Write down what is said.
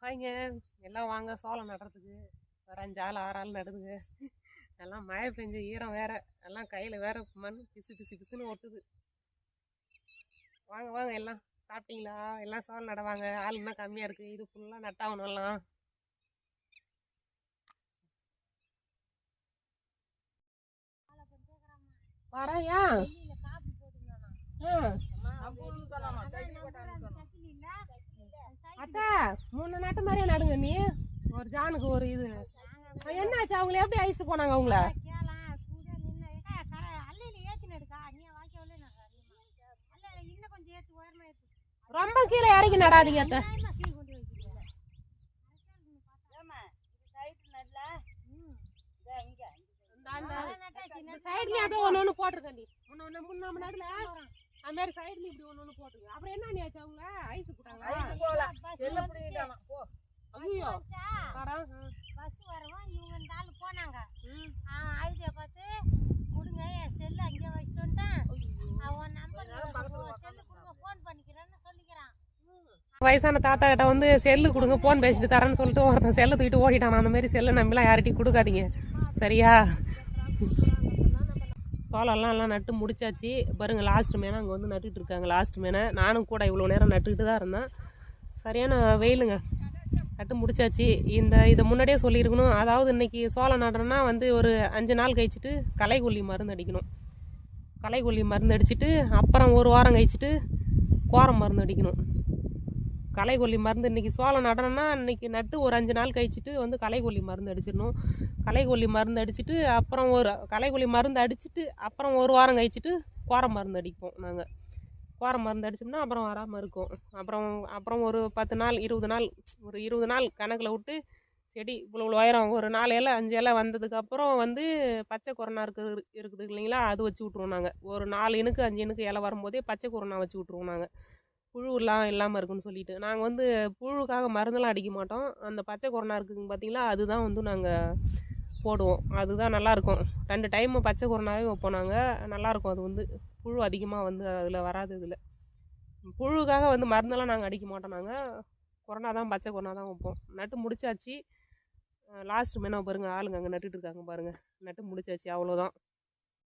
ஹாய்ங்க. எல்லாம் வாங்க சோளம் நடுறதுக்கு. ஒரு 5 ஆள் 6 ஆள் நடுதுங்க. எல்லாம் மழை பெஞ்ச ஈரம் வேற. எல்லாம் கையில் வேற மண் பிசு பிசு பிசுன்னு ஒட்டுது. வாங்க வாங்க எல்லாம் சாப்பிட்டீங்களா? எல்லாம் சோளம் நடவாங்க. ஆள் இன்னும் கம்மியாக இருக்குது. இது ஃபுல்லாக நட்டாகணும் எல்லாம். வரையா அத்தா 3 நாட்டு மாதிரியே நடுங்க. நீ ஒரு ஜானுக்கு ஒரு இது என்னாச்சு? அவங்கள எப்படி அழிச்சிட்டு போனாங்க? அவங்கள ரொம்ப கீழே இறக்கி நடாதீங்க அத்தை. சைட்லயே அப்படியே ஒன்று போட்டிருக்கேன். நீ முன்ன நடுல அது மாதிரி சைட்ல இப்படி ஒன்று போட்டுருங்க. அப்புறம் என்ன நீ ஆச்சு? அவங்க ஐஸ் போட்டாங்க. ஐயோ பஸ் வரவும் இவங்க இந்த ஆள் போனாங்க. ஐடியா பார்த்து கொடுங்க, என் செல்லு அங்கேயே வச்சுட்டு வந்துட்டேன். அவன் நம்பர் செல்லு கொடுங்க, ஃபோன் பண்ணிக்கிறேன்னு சொல்லிக்கிறான். வயசான தாத்தா கிட்ட வந்து செல்லு கொடுங்க, ஃபோன் பேசிட்டு தரேன்னு சொல்லிட்டு ஒருத்தன் செல்லு தூக்கிட்டு ஓடிட்டான். அந்த மாதிரி செல்லை நம்பிலாம் யார்கிட்டையும் கொடுக்காதீங்க, சரியா? சோளம்லாம் எல்லாம் நட்டு முடிச்சாச்சு பாருங்க. லாஸ்ட் மேனை அங்கே வந்து நட்டுட்டு இருக்காங்க. லாஸ்ட் மேனை நானும் கூட இவ்வளோ நேரம் நட்டுக்கிட்டு தான் இருந்தேன். சரியான வெயிலுங்க. நட்டு முடிச்சாச்சு. இதை முன்னாடியே சொல்லியிருக்கணும். அதாவது இன்றைக்கி சோளம் நடுறோன்னா வந்து ஒரு 5 நாள் கழிச்சிட்டு களைக்கொல்லி மருந்து அடிக்கணும். களைக்கொல்லி மருந்து அடிச்சுட்டு அப்புறம் ஒரு வாரம் கழிச்சிட்டு கோரம் மருந்து அடிக்கணும். களைக்கொல்லி மருந்து இன்றைக்கி சோளம் நடணும்னா இன்றைக்கி நட்டு ஒரு 5 நாள் கழிச்சிட்டு வந்து களைக்கொல்லி மருந்து அடிச்சிடணும். களைக்கொல்லி மருந்து அடிச்சுட்டு அப்புறம் களைக்கொல்லி மருந்து அடிச்சுட்டு அப்புறம் ஒரு வாரம் கழிச்சிட்டு கோரம் மருந்து அடிப்போம். நாங்கள் கோரம் மருந்து அடித்தோம்னா அப்புறம் வராமல் இருக்கும். அப்புறம் ஒரு 10 நாள் 20 நாள் ஒரு 20 நாள் கணக்கில் விட்டு செடி இவ்வளோ உயரம் ஒரு 4 இலை 5 இலை வந்ததுக்கப்புறம் வந்து பச்சை கொரோனா இருக்குது இல்லைங்களா? அது வச்சு விட்ருவோம் நாங்கள். ஒரு 4 இனுக்கு 5 இனுக்கு இலை வரும்போதே பச்சை கொரோனா வச்சு விட்ருவோம் நாங்கள். புழுலாம் இல்லாமல் இருக்குன்னு சொல்லிட்டு. நாங்கள் வந்து புழுக்காக மருந்தெல்லாம் அடிக்க மாட்டோம். அந்த பச்சை கொரோனா இருக்குதுங்க பார்த்தீங்களா? அதுதான் வந்து நாங்கள் போடுவோம். அதுதான் நல்லாயிருக்கும். 2 டைம் பச்சை கொரோனாவே வைப்போம் நாங்கள். நல்லாயிருக்கும். அது வந்து புழு அதிகமாக வந்து அதில் வராது. இதில் புழுக்காக வந்து மருந்தெல்லாம் நாங்கள் அடிக்க மாட்டோம். நாங்கள் கொரோனா தான், பச்சை கொரோனா தான் வைப்போம். நட்டு முடிச்சாச்சு. லாஸ்ட் மேனா பாருங்கள், ஆளுங்க அங்கே நட்டுட்டு இருக்காங்க பாருங்கள். நட்டு முடிச்சாச்சு, அவ்வளோதான்.